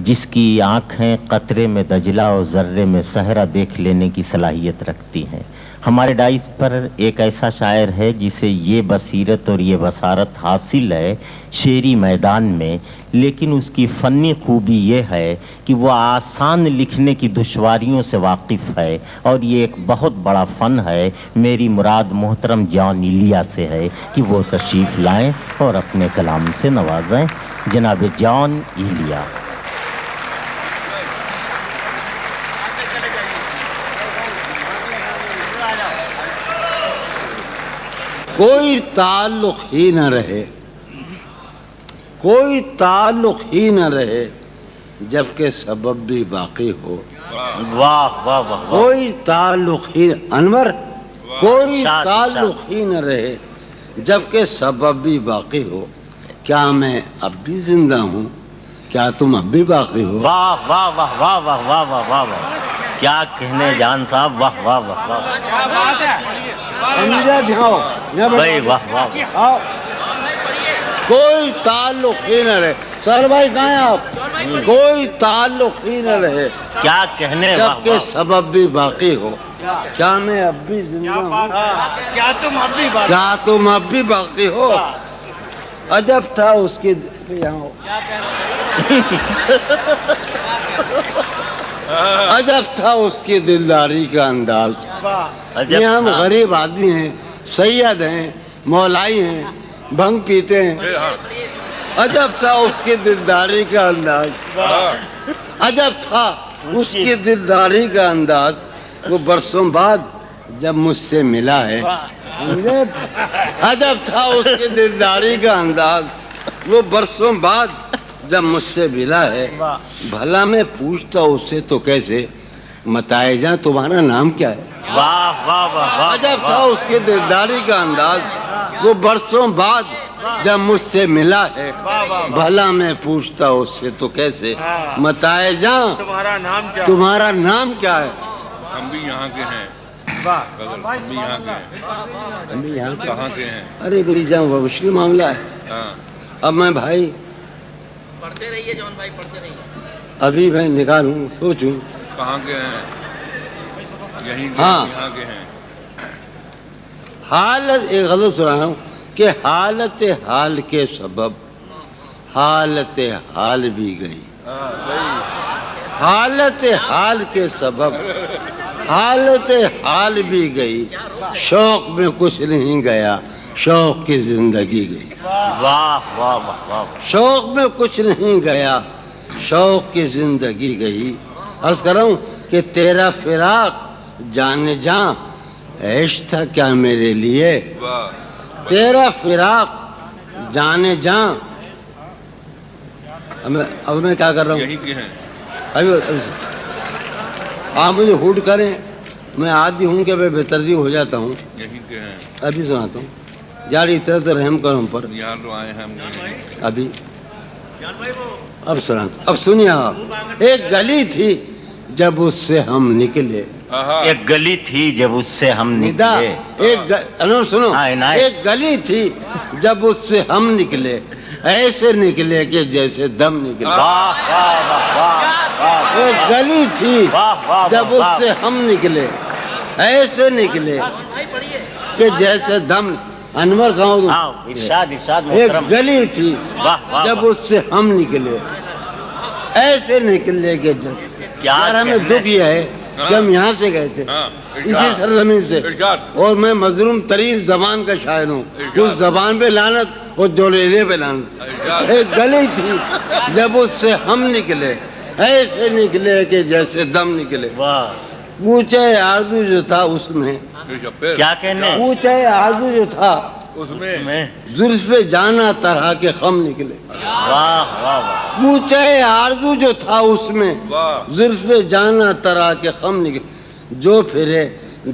جس کی آنکھیں قطرے میں دجلہ اور ذرے میں صحرا دیکھ لینے کی صلاحیت رکھتی ہیں۔ ہمارے ڈائس پر ایک ایسا شاعر ہے جسے یہ بصیرت اور یہ بصارت حاصل ہے شعری میدان میں، لیکن اس کی فنی خوبی یہ ہے کہ وہ آسان لکھنے کی دشواریوں سے واقف ہے، اور یہ ایک بہت بڑا فن ہے۔ میری مراد محترم جان ایلیا سے ہے کہ وہ تشریف لائیں اور اپنے کلام سے نوازیں۔ جناب جان ایلیا۔ کوئی تعلق ہی نہ رہے، کوئی تعلق ہی نہ رہے جبکہ سبب بھی باقی ہو۔ واہ واہ واہ۔ کوئی تعلق ہی انور، کوئی تعلق ہی نہ رہے جبکہ سبب بھی باقی ہو۔ کیا میں اب بھی زندہ ہوں؟ کیا تم اب بھی باقی ہو؟ واہ واہ واہ واہ واہ واہ واہ واہ واہ، کیا کہنے جان صاحب، واہ واہ واہ واہ، کیا بات ہے۔ بھائی واہ واہ واہ۔ کوئی تعلق ہی نہ رہے، سر بھائی کہاں ہیں آپ؟ کوئی تعلق ہی نہ رہے کیا کہنے، جبکہ سبب بھی باقی ہو۔ کیا میں اب بھی زندہ ہوں؟ کیا تم اب بھی کیا تم اب بھی باقی ہو؟ عجب تھا اس کی عجب تھا اس کی دلداری کا انداز۔ یہ ہم غریب آدمی ہیں، سید ہیں، مولائی ہیں، بھنگ پیتے ہیں۔ عجب تھا اس کی دلداری کا انداز، عجب تھا اس کی دلداری کا انداز۔ وہ برسوں بعد جب مجھ سے ملا ہے، عجب تھا اس کی دلداری کا انداز۔ وہ برسوں بعد جب مجھ سے ملا ہے، بھلا میں پوچھتا اس سے تو کیسے، متائے جاں تمہارا نام کیا ہے؟ واہ واہ واہ۔ عجب تھا اس کی دلداری کا انداز۔ وہ برسوں بعد جب مجھ سے ملا ہے، بھلا میں پوچھتا اس سے تو کیسے، متائے جاں تمہارا نام کیا ہے؟ ہم بھی یہاں کے ہیں، ہم بھی یہاں کے ہیں، ہم بھی یہاں کے کہاں کے ہیں؟ ارے بڑی جان وہ مشکل معاملہ ہے۔ اب میں بھائی پڑھتے رہیے جون بھائی، پڑھتے رہیے۔ ابھی میں نکالوں سوچوں کہاں کے ہیں؟ یہیں کے، ہاں۔ یہاں کے ہیں۔ حالت ایک غلط سنا رہا ہوں کہ حالت حال کے سبب حالت حال بھی گئی۔ حالت حال کے سبب حالت حال بھی گئی، شوق میں کچھ نہیں گیا، شوق کی زندگی گئی۔ واہ واہ واہ واہ۔ شوق میں کچھ نہیں گیا، شوق کی زندگی گئی۔ عرض کر رہا ہوں کہ تیرا فراق جانے جاں عشق تھا کیا میرے لیے، تیرا فراق جانے جاں۔ اب میں کیا کر رہا ہوں؟ یہیں کے ہیں۔ ابھی آپ مجھے ہوڈ کریں، میں عادی ہوں کہ میں بےترتیب ہو جاتا ہوں۔ یہیں کے ہیں۔ ابھی سناتا ہوں یار، اتنا تو رحم کرو ہم پر۔ یہاں تو آئے ہیں ہم یہیں۔ ابھی اب سناتا ہوں، اب سنیے آپ۔ ایک گلی تھی جب اس سے ہم نکلے، ایک گلی تھی جب اس سے ہم ندا نکلے، سنو، عنایت۔ ایک گلی تھی جب اس سے ہم نکلے، ایسے نکلے کہ جیسے دم نکلے۔ واہ واہ واہ واہ۔ ایک گلی تھی جب اس سے ہم نکلے، ایسے نکلے کہ جیسے دم۔ انور کہوں ہاں، ارشاد ارشاد ایک محترم۔ گلی تھی واہ واہ جب اس سے ہم نکلے، ایسے نکلے کہ یار ہمیں دکھ یہ ہے کہ ہم یہاں سے گئے تھے، اسی سرزمین سے، اور میں مظلوم ترین زبان کا شاعر ہوں، اس زبان پہ لعنت اور جولینے پہ لعنت۔ ایک گلی تھی جب اس سے ہم نکلے، ایسے نکلے کہ جیسے دم نکلے۔ کوچہ آرزو جو تھا اس میں، کیا کہنے، کوچہ آرزو جو تھا اس اس میں زلف جانا طرح کے خم نکلے۔ واہ واہ واہ۔ کوچہ آرزو جو تھا اس میں، زلف جانا طرح کے خم نکلے۔ جو پھرے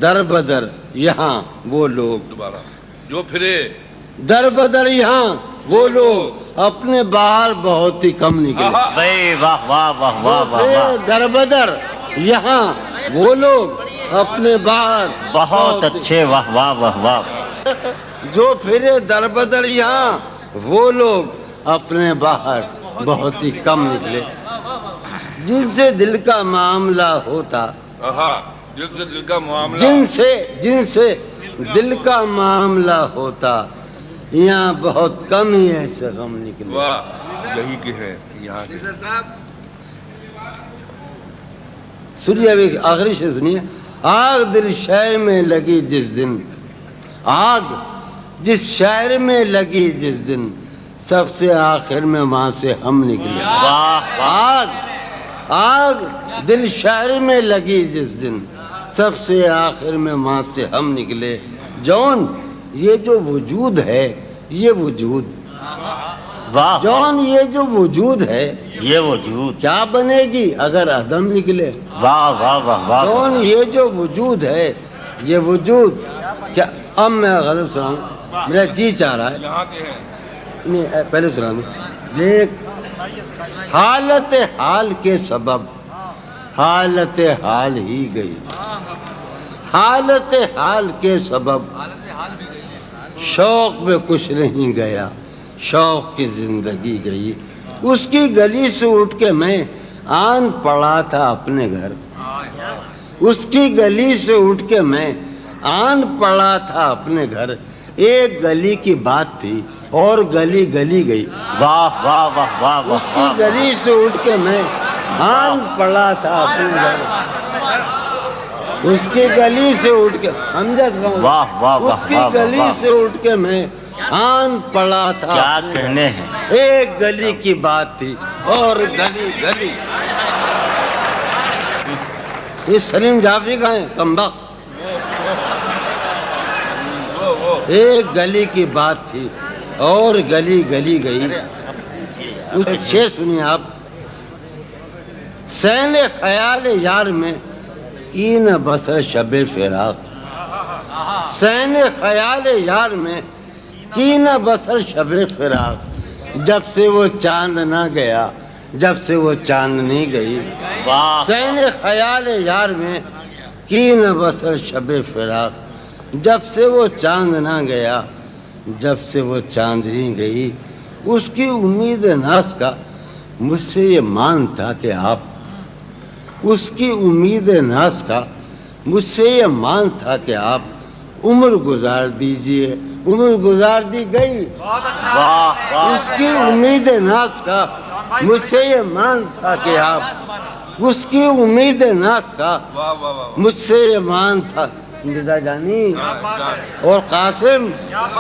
در بدر یہاں وہ لوگ، دوبارہ جو پھرے در بدر یہاں وہ لوگ، اپنے باہر بہت ہی کم نکلے۔ بھائی واہ واہ واہ واہ واہ پھرے واہ۔ در بدر یہاں وہ لوگ، اپنے باہر بہت اچھے، واہ واہ واہ واہ۔ جو پھرے در بدر یہاں وہ لوگ، اپنے باہر بہت ہی کم نکلے۔ جن سے دل کا معاملہ ہوتا، جن سے دل کا معاملہ، جن سے دل کا معاملہ ہوتا، یہاں بہت کم ہی ایسے غم نکلے۔ واہ، یہی کہ ہے یہاں کے۔ سنیے ابھی آخری شعر سنیے۔ آگ دل شہر میں لگی جس دن، آگ جس شہر میں لگی جس دن، سب سے آخر میں وہاں سے ہم نکلے۔ آگ دل شہر میں لگی جس دن، سب سے آخر میں وہاں سے ہم نکلے۔ جون یہ جو وجود ہے، یہ وجود، جون یہ جو وجود ہے، یہ وجود کیا بنے گی اگر عدم نکلے؟ واہ واہ واہ واہ۔ جون یہ جو وجود ہے، یہ وجود کیا؟ اب میں غزل سناؤں، میرا جی چاہ رہا ہے، یہاں کے ہیں۔ نہیں پہلے سنا دوں۔ دیکھ حالت حال کے سبب حالت حال ہی گئی، حالت حال کے سبب شوق میں کچھ نہیں گیا، شوق کی زندگی گئی۔ اس کی گلی سے اٹھ کے میں آن پڑا تھا اپنے گھر، اس کی گلی سے اٹھ کے میں آن پڑا تھا اپنے گھر۔ ایک گلی کی بات تھی اور گلی گلی گئی۔ واہ واہ واہ واہ واہ۔ اس کی گلی سے اٹھ کے میں آن پڑا تھا اپنے گھر، اس کی گلی سے اٹھ کے واہ واہ واہ، اس کی گلی سے اٹھ کے میں آن پڑا تھا۔ کیا کہنے ہیں۔ ایک گلی کی بات تھی اور گلی گلی۔ یہ سلیم جعفری کا ہے کمبخت۔ ایک گلی کی بات تھی اور گلی گلی گئی۔ اس شعر سنیے آپ۔ سین خیال یار میں این بسر شب فراق، سین خیال یار میں این بسر شب فراق، جب سے وہ چاند نہ گیا، جب سے وہ چاندنی گئی۔ سین خیال یار میں این بسر شب فراق، جب سے وہ چاند نہ گیا، جب سے وہ چاندنی گئی۔ اس کی امید ناز کا مجھ سے یہ مان تھا کہ آپ، اس کی امید ناز کا مجھ سے یہ مان تھا کہ آپ عمر گزار دیجئے، عمر گزار دی گئی۔ اس کی امید ناز کا مجھ سے یہ مان تھا کہ آپ، اس کی امید ناز کا مجھ سے یہ مان تھا۔ ندا جانی اور قاسم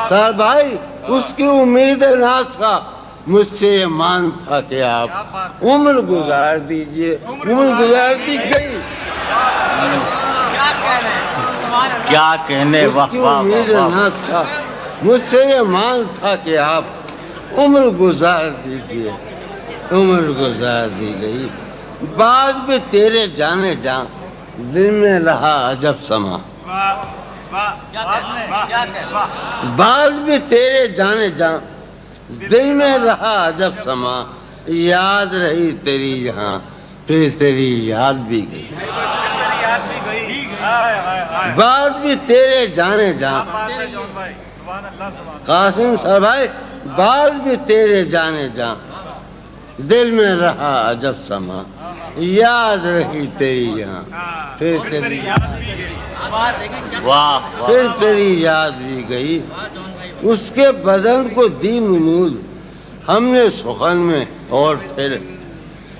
سر بھائی، اس کی امید ناز کا مجھ سے یہ مان تھا کہ آپ عمر گزار دیجئے، عمر گزار دی گئی۔ کیا کہنے۔ اس کی امید ناز کا مجھ سے یہ مان تھا کہ آپ عمر گزار دیجئے، عمر گزار دی گئی۔ بعد بھی تیرے جانے جاں دل میں رہا عجب سما، بعد بھی تیرے جانے جاں دل میں رہا عجب سما، یاد رہی تیری یہاں پھر تیری یاد بھی گئی۔ بعد بھی تیرے جانے جاں، قاسم صاحب بھائی، بعد بھی تیرے جانے جاں دل میں رہا عجب سما، یاد رہی تیری یہاں پھر تیری پھر تیری یاد بھی گئی۔ اس کے بدن کو دی نمود ہم نے سخن میں اور پھر،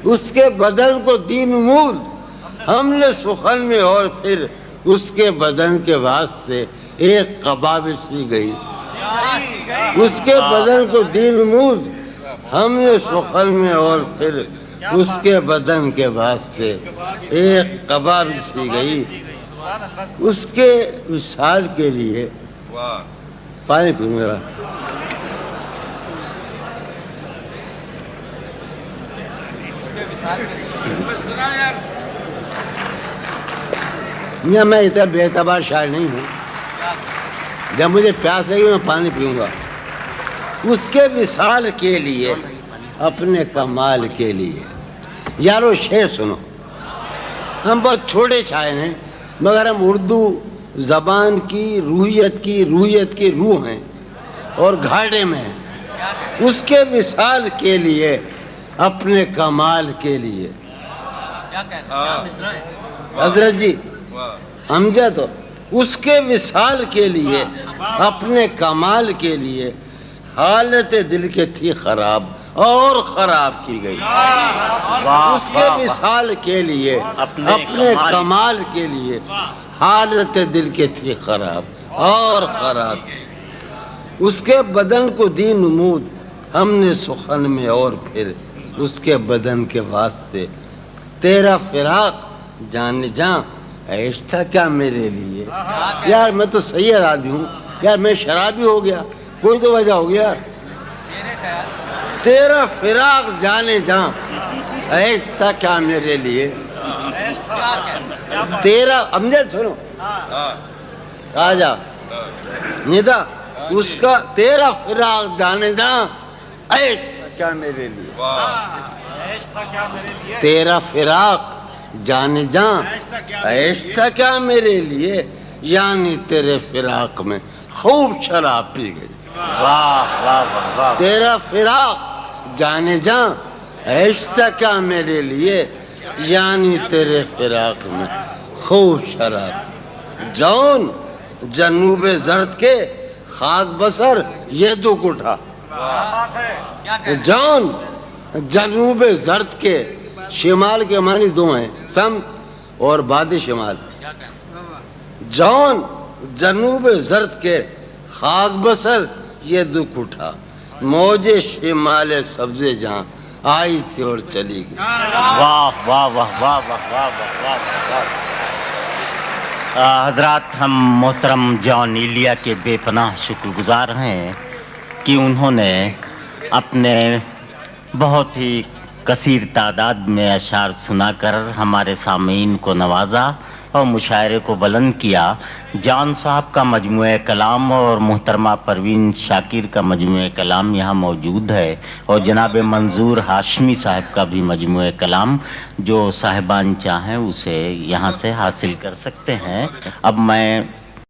اس کے بدن کو دی نمود ہم نے سخن میں اور پھر، اس کے بدن کے واسطے ایک قبابش بھی گئی۔ اس کے بدن کو دی نمود ہم نے سخن میں اور پھر، اس کے بدن کے واسطے ایک قبابش بھی گئی۔ اس کے وصال کے لیے پانی پیوں میرا۔ میں اتنا بے اعتبار شاعر نہیں ہوں، جب مجھے پیاس لگی میں پانی پیوں گا۔ اس کے وصال کے لیے، اپنے کمال کے لیے۔ یارو شعر سنو، ہم بہت چھوٹے شاعر ہیں مگر ہم اردو زبان کی روحیت کی روح ہیں اور گھاٹے میں ہیں۔ اس کے وصال کے لیے، اپنے کمال کے لیے، حضرت جی امجد اس کے وصال کے لیے اپنے کمال کے لیے حالت دل کے تھی خراب اور خراب کی گئی. اس کے وصال کے لیے اپنے کمال کے لیے حالت دل کے تھی خراب اور خراب. اس کے بدن کو دی نمود ہم نے سخن میں اور پھر اس کے بدن کے واسطے تیرا فراق جان جاں عیش تھا کیا میرے لیے. یار میں تو صحیح آدمی ہوں یار, میں شرابی ہو گیا, کوئی تو وجہ ہو گیا. تیرا فراق جانے جاں عیش تھا کیا میرے لیے. تیرا امجد سنو آجا ندا اس کا تیرا فراق جانے جاں عیش تھا کیا میرے لیے. تیرا فراق جانے جاں عیش تھا کیا میرے لیے, یعنی تیرے فراق میں خوب شراب پی گئی. تیرا فراق جانے جاں عیش تھا کیا میرے لیے, یعنی تیرے فراق میں خوب شراب. جون جنوب زرد کے خاک بسر یہ دکھ اٹھا. جون جنوب زرد کے, شمال کے معنی دو ہیں, سمت اور باد شمال. جون جنوب زرد کے خاک بسر یہ دکھ اٹھا, موج شمال سبز جہاں آئی تھی اور چلی گئی. واہ واہ واہ واہ واہ واہ واہ. حضرات ہم محترم جان ایلیا کے بے پناہ شکر گزار ہیں کہ انہوں نے اپنے بہت ہی کثیر تعداد میں اشعار سنا کر ہمارے سامعین کو نوازا اور مشاعرے کو بلند کیا. جان صاحب کا مجموعہ کلام اور محترمہ پروین شاکر کا مجموعہ کلام یہاں موجود ہے, اور جناب منظور ہاشمی صاحب کا بھی مجموعہ کلام جو صاحبان چاہیں اسے یہاں سے حاصل کر سکتے ہیں. اب میں